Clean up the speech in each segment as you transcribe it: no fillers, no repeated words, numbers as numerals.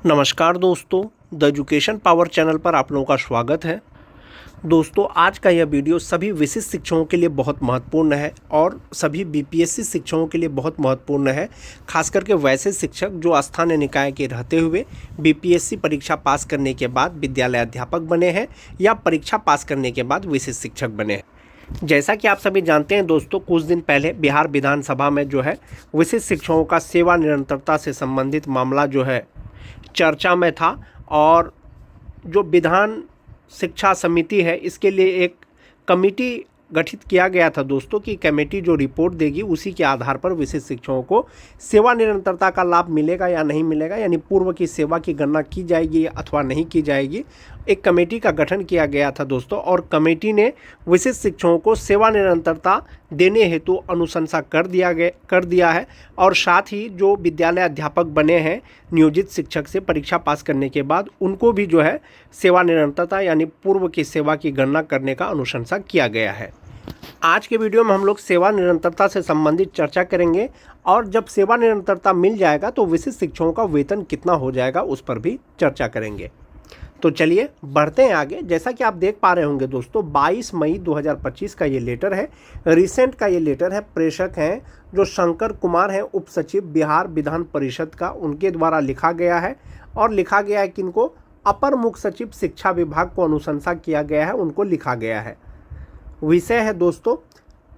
नमस्कार दोस्तों, the education power channel पर आप लोगों का स्वागत है। दोस्तों, आज का यह वीडियो सभी विशिष्ट शिक्षकों के लिए बहुत महत्वपूर्ण है और सभी बीपीएससी शिक्षकों के लिए बहुत महत्वपूर्ण है। खास करके वैसे शिक्षक जो स्थानीय निकाय के रहते हुए बीपीएससी परीक्षा पास करने के बाद विद्यालय अध्यापक बने हैं या परीक्षा पास करने के बाद विशिष्ट शिक्षक बने हैं। जैसा कि आप सभी जानते हैं दोस्तों, कुछ दिन पहले बिहार विधानसभा में जो है विशिष्ट शिक्षकों का सेवा निरंतरता से संबंधित मामला जो है चर्चा में था और जो विधान शिक्षा समिति है इसके लिए एक कमेटी गठित किया गया था दोस्तों कि कमेटी जो रिपोर्ट देगी उसी के आधार पर विशिष्ट शिक्षकों को सेवा निरंतरता का लाभ मिलेगा या नहीं मिलेगा, यानी पूर्व की सेवा की गणना की जाएगी अथवा नहीं की जाएगी। एक कमेटी का गठन किया गया था दोस्तों और कमेटी ने विशिष्ट शिक्षकों को सेवा निरंतरता देने हेतु अनुशंसा कर दिया है और साथ ही जो विद्यालय अध्यापक बने हैं नियोजित शिक्षक से परीक्षा पास करने के बाद उनको भी जो है सेवा निरंतरता यानी पूर्व की सेवा की गणना करने का अनुशंसा किया गया है। आज के वीडियो में हम लोग सेवा निरंतरता से संबंधित चर्चा करेंगे और जब सेवा निरंतरता मिल जाएगा तो विशिष्ट शिक्षकों का वेतन कितना हो जाएगा उस पर भी चर्चा करेंगे। तो चलिए बढ़ते हैं आगे। जैसा कि आप देख पा रहे होंगे दोस्तों, 22 मई 2025 का ये लेटर है, रिसेंट का ये लेटर है। प्रेषक हैं जो शंकर कुमार हैं, उप सचिव बिहार विधान परिषद का, उनके द्वारा लिखा गया है और लिखा गया है कि इनको अपर मुख्य सचिव शिक्षा विभाग को अनुशंसा किया गया है, उनको लिखा गया है। विषय है दोस्तों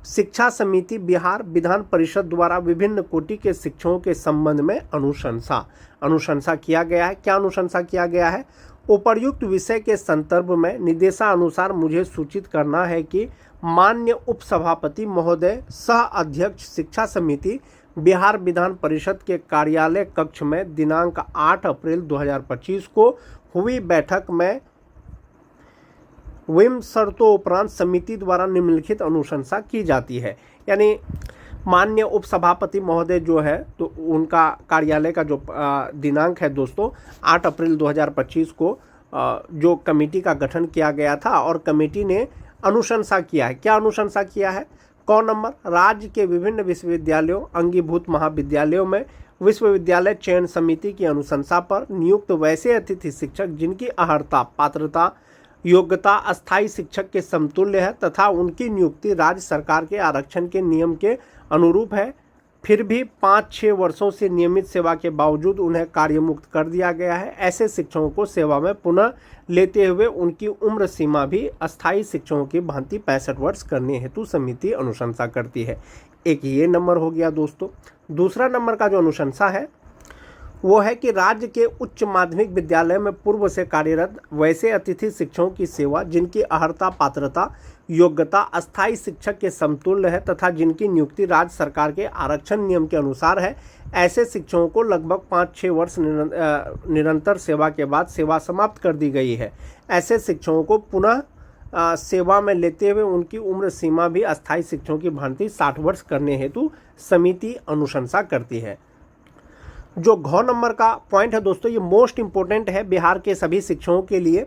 शिक्षा समिति बिहार विधान परिषद द्वारा विभिन्न कोटि के शिक्षकों के संबंध में अनुशंसा किया गया है। क्या अनुशंसा किया गया है? उपर्युक्त विषय के संदर्भ में निर्देशानुसार मुझे सूचित करना है कि माननीय उपसभापति महोदय सह अध्यक्ष शिक्षा समिति बिहार विधान परिषद के कार्यालय कक्ष में दिनांक 8 अप्रैल 2025 को हुई बैठक में विम शर्तों उपरांत समिति द्वारा निम्नलिखित अनुशंसा की जाती है। यानी माननीय उपसभापति महोदय जो है तो उनका कार्यालय का जो दिनांक है दोस्तों 8 अप्रैल 2025 को जो कमेटी का गठन किया गया था और कमेटी ने अनुशंसा किया है। क्या अनुशंसा किया है? क नंबर, राज्य के विभिन्न विश्वविद्यालयों अंगीभूत महाविद्यालयों में विश्वविद्यालय चयन समिति की अनुशंसा पर नियुक्त वैसे अतिथि शिक्षक जिनकी अर्हता पात्रता योग्यता अस्थायी शिक्षक के समतुल्य है तथा उनकी नियुक्ति राज्य सरकार के आरक्षण के नियम के अनुरूप है, फिर भी 5-6 वर्षों से नियमित सेवा के बावजूद उन्हें कार्यमुक्त कर दिया गया है, ऐसे शिक्षकों को सेवा में पुनः लेते हुए उनकी उम्र सीमा भी अस्थायी शिक्षकों की भांति 65 वर्ष करने हेतु समिति अनुशंसा करती है। एक ये नंबर हो गया दोस्तों। दूसरा नंबर का जो अनुशंसा है वो है कि राज्य के उच्च माध्यमिक विद्यालय में पूर्व से कार्यरत वैसे अतिथि शिक्षकों की सेवा जिनकी अर्हता पात्रता योग्यता अस्थायी शिक्षक के समतुल्य है तथा जिनकी नियुक्ति राज्य सरकार के आरक्षण नियम के अनुसार है, ऐसे शिक्षकों को लगभग 5-6 वर्ष निरंतर सेवा के बाद सेवा समाप्त कर दी गई है। ऐसे शिक्षकों को पुनः सेवा में लेते हुए उनकी उम्र सीमा भी अस्थायी शिक्षकों की भांति 60 वर्ष करने हेतु समिति अनुशंसा करती है। जो घ नंबर का पॉइंट है दोस्तों, ये मोस्ट इंपोर्टेंट है बिहार के सभी शिक्षकों के लिए।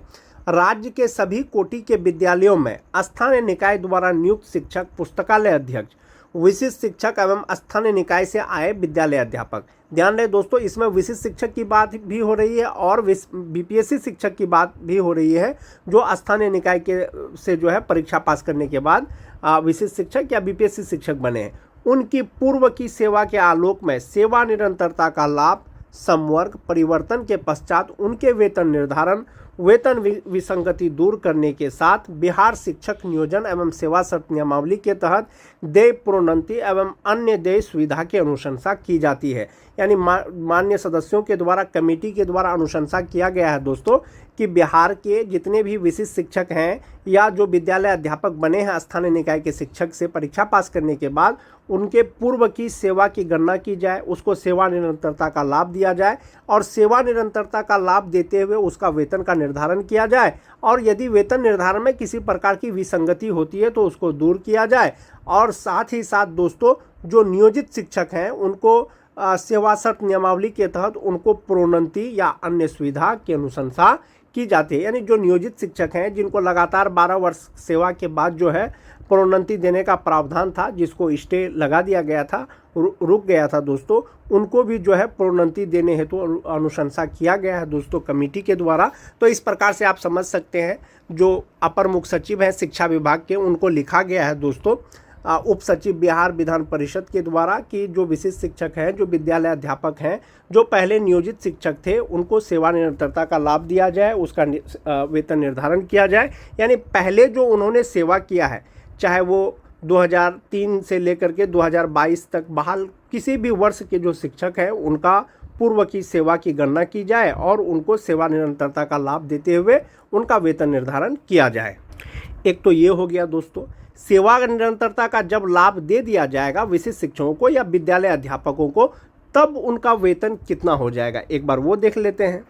राज्य के सभी कोटि के विद्यालयों में स्थानीय निकाय द्वारा नियुक्त शिक्षक, पुस्तकालय अध्यक्ष, विशिष्ट शिक्षक एवं स्थानीय निकाय से आए विद्यालय अध्यापक। ध्यान रहे दोस्तों, इसमें विशिष्ट शिक्षक की बात भी हो रही है और बीपीएससी शिक्षक की बात भी हो रही है जो स्थानीय निकाय के से जो है परीक्षा पास करने के बाद विशिष्ट शिक्षक या बीपीएससी शिक्षक बने हैं। उनकी पूर्व की सेवा के आलोक में सेवा निरंतरता का लाभ संवर्ग परिवर्तन के पश्चात उनके वेतन निर्धारण, वेतन विसंगति दूर करने के साथ बिहार शिक्षक नियोजन एवं सेवा शर्त नियमावली के तहत देय प्रोन्नति एवं अन्य देय सुविधा की अनुशंसा की जाती है। यानी मान्य सदस्यों के द्वारा कमेटी के द्वारा अनुशंसा किया गया है दोस्तों कि बिहार के जितने भी विशिष्ट शिक्षक हैं या जो विद्यालय अध्यापक बने हैं स्थानीय निकाय के शिक्षक से परीक्षा पास करने के बाद उनके पूर्व की सेवा की गणना की जाए, उसको सेवा निरंतरता का लाभ दिया जाए और सेवा निरंतरता का लाभ देते हुए उसका वेतन का निर्धारण किया जाए और यदि वेतन निर्धारण में किसी प्रकार की विसंगति होती है तो उसको दूर किया जाए। और साथ ही साथ दोस्तों जो नियोजित शिक्षक हैं उनको सेवा शर्त नियमावली के तहत उनको प्रोन्नति या अन्य सुविधा की अनुशंसा की जाती है। यानी जो नियोजित शिक्षक हैं जिनको लगातार 12 वर्ष सेवा के बाद जो है प्रोन्नति देने का प्रावधान था, जिसको स्टे लगा दिया गया था, रुक गया था दोस्तों, उनको भी जो है प्रोन्नति देने हेतु अनुशंसा किया गया है दोस्तों कमेटी के द्वारा। तो इस प्रकार से आप समझ सकते हैं, जो अपर मुख्य सचिव हैं शिक्षा विभाग के, उनको लिखा गया है दोस्तों उप सचिव बिहार विधान परिषद के द्वारा कि जो विशिष्ट शिक्षक हैं, जो विद्यालय अध्यापक हैं, जो पहले नियोजित शिक्षक थे, उनको सेवा निरंतरता का लाभ दिया जाए, उसका वेतन निर्धारण किया जाए। यानी पहले जो उन्होंने सेवा किया है, चाहे वो 2003 से लेकर के 2022 तक बहाल किसी भी वर्ष के जो शिक्षक हैं, उनका पूर्व की सेवा की गणना की जाए और उनको सेवा निरंतरता का लाभ देते हुए उनका वेतन निर्धारण किया जाए। एक तो ये हो गया दोस्तों। सेवा निरंतरता का जब लाभ दे दिया जाएगा विशिष्ट शिक्षकों को या विद्यालय अध्यापकों को, तब उनका वेतन कितना हो जाएगा, एक बार वो देख लेते हैं।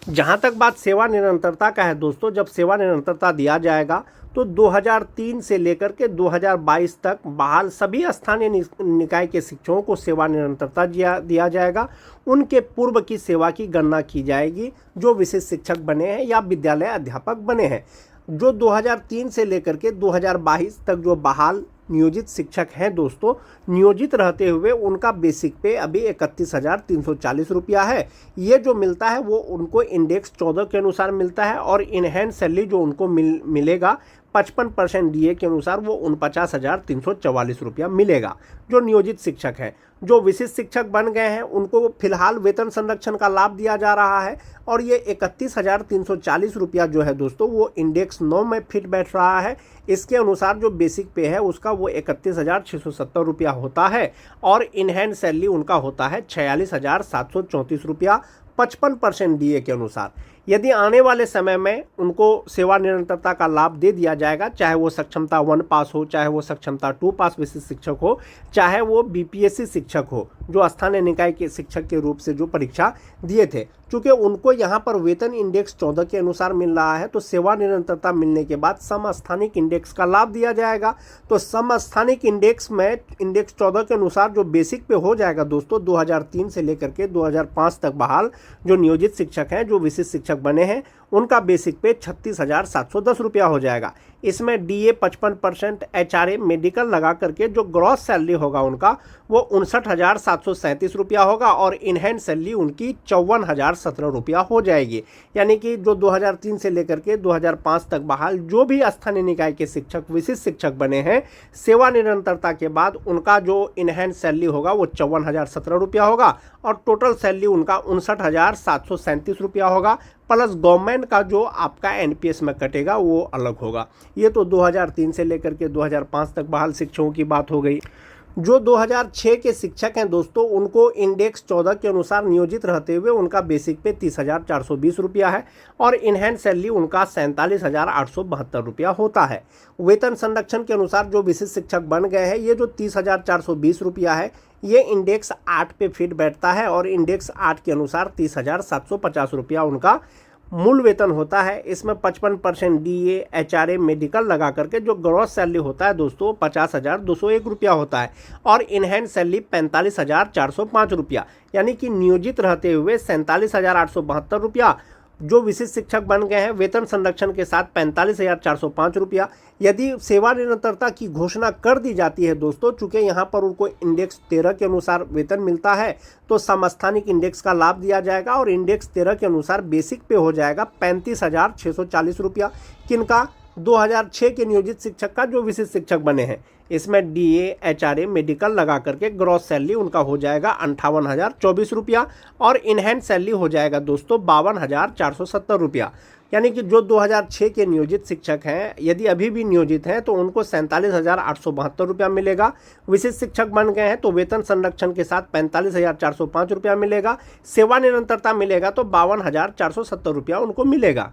जहाँ तक बात सेवा निरंतरता का है दोस्तों, जब सेवा निरंतरता दिया जाएगा तो 2003 से लेकर के 2022 तक बहाल सभी स्थानीय निकाय के शिक्षकों को सेवा निरंतरता दिया जाएगा। उनके पूर्व की सेवा की गणना की जाएगी, जो विशिष्ट शिक्षक बने हैं या विद्यालय अध्यापक बने हैं। जो 2003 से लेकर के 2022 तक जो बहाल नियोजित शिक्षक हैं दोस्तों, नियोजित रहते हुए उनका बेसिक पे अभी 31,340 रुपया है। ये जो मिलता है वो उनको इंडेक्स 14 के अनुसार मिलता है, और इनहैंड सैलरी जो उनको मिलेगा 55% DA के अनुसार वो 49,344 रुपया मिलेगा, जो नियोजित शिक्षक हैं। जो विशिष्ट शिक्षक बन गए हैं उनको फिलहाल वेतन संरक्षण का लाभ दिया जा रहा है, और ये 31,340 रुपया जो है दोस्तों, वो इंडेक्स 9 में फिट बैठ रहा है। इसके अनुसार जो बेसिक पे है उसका वो 31,670 रुपया होता है, और इनहैंड सैलरी उनका होता है 46,734 रुपया 55% DA के अनुसार। यदि आने वाले समय में उनको सेवा निरंतरता का लाभ दे दिया जाएगा, चाहे वो सक्षमता 1 पास हो, चाहे वो सक्षमता 2 पास विशिष्ट शिक्षक हो, चाहे वो BPSC शिक्षक हो, जो स्थानीय निकाय के शिक्षक के रूप से जो परीक्षा दिए थे, चूँकि उनको यहाँ पर वेतन इंडेक्स 14 के अनुसार मिल रहा है, तो सेवा निरंतरता मिलने के बाद समस्थानिक इंडेक्स का लाभ दिया जाएगा। तो समस्थानिक इंडेक्स में इंडेक्स 14 के अनुसार जो बेसिक पे हो जाएगा दोस्तों, 2003 से लेकर के 2005 तक बहाल जो नियोजित शिक्षक हैं, जो विशिष्ट शिक्षक बने हैं, उनका बेसिक पे 36,710 रुपया हो जाएगा। इसमें DA 55%, HRA मेडिकल लगा करके जो ग्रॉस सैलरी होगा उनका वो 59,737 रुपया होगा, और इनहैंड सैलरी उनकी 54,017 रुपया हो जाएगी। यानी कि जो 2003 से लेकर के 2005 तक बहाल जो भी स्थानीय निकाय के शिक्षक विशिष्ट शिक्षक बने हैं, सेवा निरंतरता के बाद उनका जो इनहैंड सैलरी होगा वो 54,017 रुपया होगा, और टोटल सैलरी उनका 59,737 रुपया होगा, प्लस गवर्नमेंट का जो आपका NPS में कटेगा वो अलग होगा। ये तो 2003 से लेकर के 2005 तक बहाल शिक्षकों की बात हो गई। जो 2006 के शिक्षक हैं दोस्तों, उनको इंडेक्स 14 के अनुसार नियोजित रहते हुए उनका बेसिक पे 30,420 रुपया है, और इनहैंड सैलरी उनका 47,872 रुपया होता है। वेतन संरक्षण के अनुसार जो विशिष्ट शिक्षक बन गए हैं, ये जो 30,420 रुपया है, ये इंडेक्स 8 पे फिट बैठता है, और इंडेक्स 8 के अनुसार 30,750 रुपया उनका मूल वेतन होता है। इसमें 55% DA HRA मेडिकल लगा करके जो ग्रॉस सैलरी होता है दोस्तों 50,201 रुपया होता है, और इनहैंड सैलरी 45,405 रुपया, यानी कि नियोजित रहते हुए 47,872 रुपया। जो विशिष्ट शिक्षक बन गए हैं वेतन संरक्षण के साथ 45,405 रुपया। यदि सेवा निरंतरता की घोषणा कर दी जाती है दोस्तों, चूंकि यहाँ पर उनको इंडेक्स 13 के अनुसार वेतन मिलता है, तो समस्थानिक इंडेक्स का लाभ दिया जाएगा, और इंडेक्स 13 के अनुसार बेसिक पे हो जाएगा 35,640 रुपया। किनका? 2006 के नियोजित शिक्षक का, जो विशिष्ट शिक्षक बने हैं। इसमें DA HRA मेडिकल लगा करके ग्रॉस सैलरी उनका हो जाएगा 58,024 रुपया, और इनहैंड सैलरी हो जाएगा दोस्तों 52,470 रुपया। यानी कि जो 2006 के नियोजित शिक्षक हैं, यदि अभी भी नियोजित हैं, तो उनको 47,872 रुपया मिलेगा। विशिष्ट शिक्षक बन गए हैं तो वेतन संरक्षण के साथ 45,405 रुपया मिलेगा। सेवा निरंतरता मिलेगा तो 52,470 रुपया उनको मिलेगा।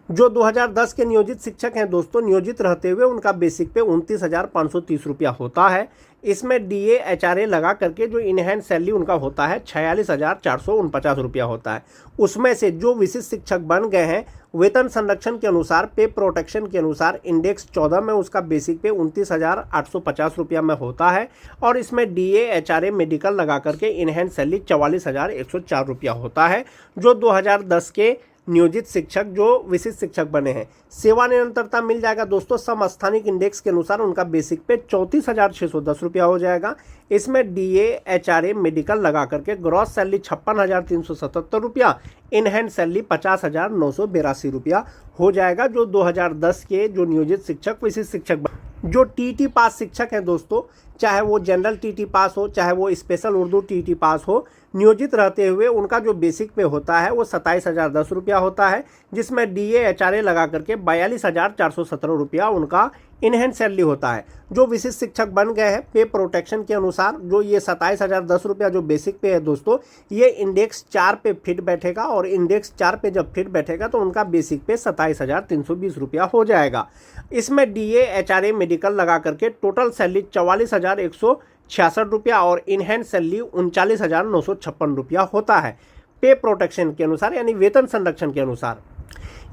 जो 2010 के नियोजित शिक्षक हैं दोस्तों, नियोजित रहते हुए उनका बेसिक पे 29,530 रुपया होता है। इसमें DA HRA लगा करके जो इनहैंड सैलरी उनका होता है 46,449 रुपया होता है। उसमें से जो विशिष्ट शिक्षक बन गए हैं वेतन संरक्षण के अनुसार, पे प्रोटेक्शन के अनुसार इंडेक्स 14 में उसका बेसिक पे 29,850 रुपया में होता है, और इसमें DA HRA मेडिकल लगा करके इनहैंड सैलरी 44,104 रुपया होता है। जो 2010 के नियोजित शिक्षक जो विशिष्ट शिक्षक बने हैं। सेवा निरंतरता मिल जाएगा दोस्तों समस्थानिक इंडेक्स के अनुसार उनका बेसिक पे 34,610 रुपया हो जाएगा। इसमें DA HRA मेडिकल लगा करके ग्रॉस सैलरी 56,377 रुपया, इन हैंड सैलरी 50,982 रुपया हो जाएगा। जो 2010 के जो नियोजित शिक्षक विशिष्ट शिक्षक जो TT पास शिक्षक हैं दोस्तों, चाहे वो जनरल TT पास हो चाहे वो स्पेशल उर्दू TT पास हो, नियोजित रहते हुए उनका जो बेसिक पे होता है वो 27,010 रुपया होता है, जिसमें DA HRA लगा करके 42,417 रुपया उनका इन हैंड सैलरी होता है। जो विशिष्ट शिक्षक बन गए हैं पे प्रोटेक्शन के अनुसार जो ये 27,010 रुपया जो बेसिक पे है दोस्तों, ये इंडेक्स 4 पे फिट बैठेगा और इंडेक्स 4 पे जब फिट बैठेगा तो उनका बेसिक पे 27,320 रुपया हो जाएगा। इसमें DA HRA मेडिकल लगा करके टोटल सैलरी 44,166 रुपया और इन हैंड सैलरी 39,956 रुपया होता है पे प्रोटेक्शन के अनुसार, यानी वेतन संरक्षण के अनुसार।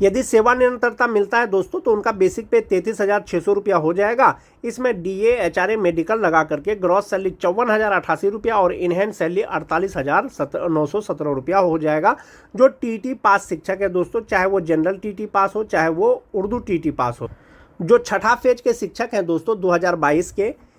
यदि सेवा निरंतरता मिलता है दोस्तों तो उनका बेसिक पे 33,600 रुपया हो जाएगा। इसमें DA HRA मेडिकल लगा करके ग्रॉस सैलरी 54,088 रुपया और इन हैंड सैलरी 48,917 रुपया हो जाएगा। जो TT पास शिक्षक है दोस्तों, चाहे वो जनरल TT पास हो चाहे वो उर्दू TT पास हो, जो छठा फेज के शिक्षक हैं दोस्तों 2022 के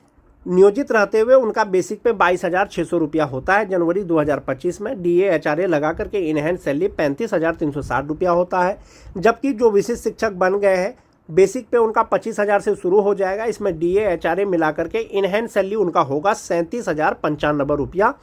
नियोजित रहते हुए उनका बेसिक पे 22,600 रुपया होता है। जनवरी 2025 में DA HRA लगा करके इन हैंड सैलरी 35,360 रुपया होता है। जबकि जो विशिष्ट शिक्षक बन गए हैं बेसिक पे उनका 25,000 से शुरू हो जाएगा। इसमें DA HRA मिला करके इन हैंड सैलरी उनका होगा 37,095 रुपया।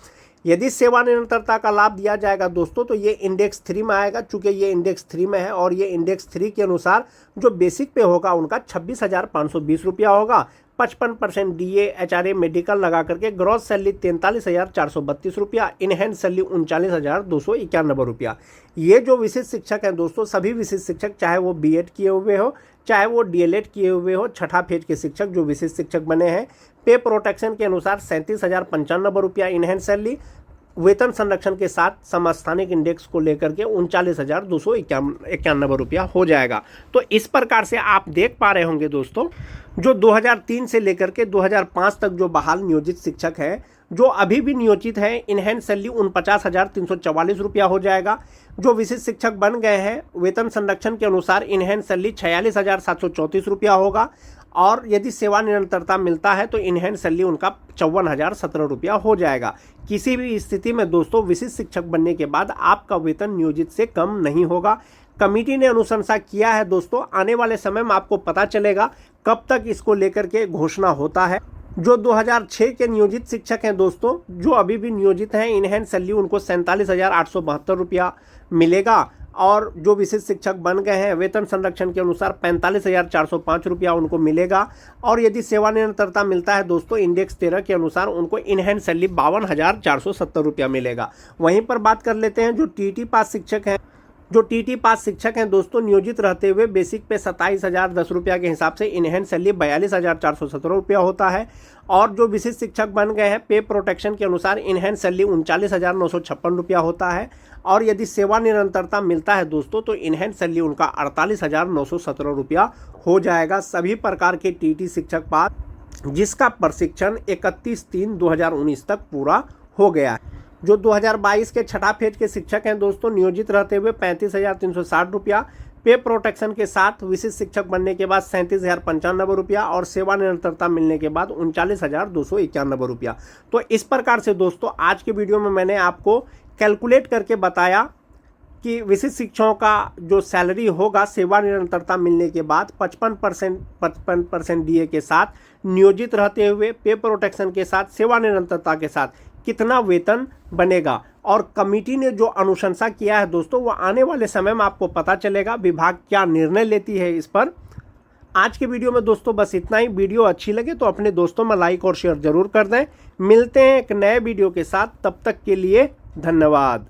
यदि सेवा निरंतरता का लाभ दिया जाएगा दोस्तों तो ये इंडेक्स 3 में आएगा। चूंकि ये इंडेक्स 3 में है और ये इंडेक्स 3 के अनुसार जो बेसिक पे होगा उनका 26,520 रुपया होगा। 55% DA HRA मेडिकल लगा करके ग्रॉस सैलरी 43,432 रुपया, इन हैंड सैलरी 39,291 रुपया। ये जो विशिष्ट शिक्षक हैं दोस्तों, सभी विशिष्ट शिक्षक चाहे वो B.Ed किए हुए हो चाहे वो DLED किए हुए हो, छठा फेज के शिक्षक जो विशिष्ट शिक्षक बने हैं पे प्रोटेक्शन के अनुसार 37,095 रुपया इन हैंड सैलरी, वेतन संरक्षण के साथ समस्थानिक इंडेक्स को लेकर के 39,291 रुपया हो जाएगा। तो इस प्रकार से आप देख पा रहे होंगे दोस्तों, जो 2003 से लेकर के 2005 तक जो बहाल नियोजित शिक्षक हैं जो अभी भी नियोजित हैं, इन हैंड सैलरी 49,344 रुपया हो जाएगा। जो विशिष्ट शिक्षक बन गए हैं वेतन संरक्षण के अनुसार इन हैंड सैलरी 46,734 रुपया होगा और यदि सेवा निरंतरता मिलता है तो इन हैंड सैलरी उनका 54,017 रुपया हो जाएगा। किसी भी स्थिति में दोस्तों विशिष्ट शिक्षक बनने के बाद आपका वेतन नियोजित से कम नहीं होगा। कमेटी ने अनुशंसा किया है दोस्तों, आने वाले समय में आपको पता चलेगा कब तक इसको लेकर के घोषणा होता है। जो 2006 के नियोजित शिक्षक हैं दोस्तों, जो अभी भी नियोजित हैं, इन हैंड सैलरी उनको 47,872 रुपया मिलेगा और जो विशिष्ट शिक्षक बन गए हैं वेतन संरक्षण के अनुसार 45,405 रुपया उनको मिलेगा। और यदि सेवा निरंतरता मिलता है दोस्तों इंडेक्स 13 के अनुसार उनको इन हैंड सैलरी 52,470 रुपया मिलेगा। वहीं पर बात कर लेते हैं जो TT पास शिक्षक हैं। जो TT पास शिक्षक हैं दोस्तों, नियोजित रहते हुए बेसिक पे 27,010 रुपया के हिसाब से इन हैंड सैलरी 42,417 रुपया होता है। और जो विशिष्ट शिक्षक बन गए हैं पे प्रोटेक्शन के अनुसार इन हैंड सैलरी 39,956 रुपया होता है। और यदि सेवा निरंतरता मिलता है दोस्तों तो इन हैंड सैलरी उनका 48,917 रुपया हो जाएगा। सभी प्रकार के TT शिक्षक पास जिसका प्रशिक्षण 31/3/2019 तक पूरा हो गया है। जो 2022 के छठा फेज के शिक्षक हैं दोस्तों, नियोजित रहते हुए 35,360 रुपया, पे प्रोटेक्शन के साथ विशिष्ट शिक्षक बनने के बाद 37,095 रुपया और सेवा निरंतरता मिलने के बाद 39,291 रुपया। तो इस प्रकार से दोस्तों आज के वीडियो में मैंने आपको कैलकुलेट करके बताया कि विशिष्ट शिक्षकों का जो सैलरी होगा सेवा निरंतरता मिलने के बाद 55% DA के साथ, नियोजित रहते हुए पे प्रोटेक्शन के साथ, सेवा निरंतरता के साथ कितना वेतन बनेगा। और कमेटी ने जो अनुशंसा किया है दोस्तों, वो आने वाले समय में आपको पता चलेगा विभाग क्या निर्णय लेती है इस पर। आज के वीडियो में दोस्तों बस इतना ही। वीडियो अच्छी लगे तो अपने दोस्तों में लाइक और शेयर जरूर कर दें। मिलते हैं एक नए वीडियो के साथ, तब तक के लिए धन्यवाद।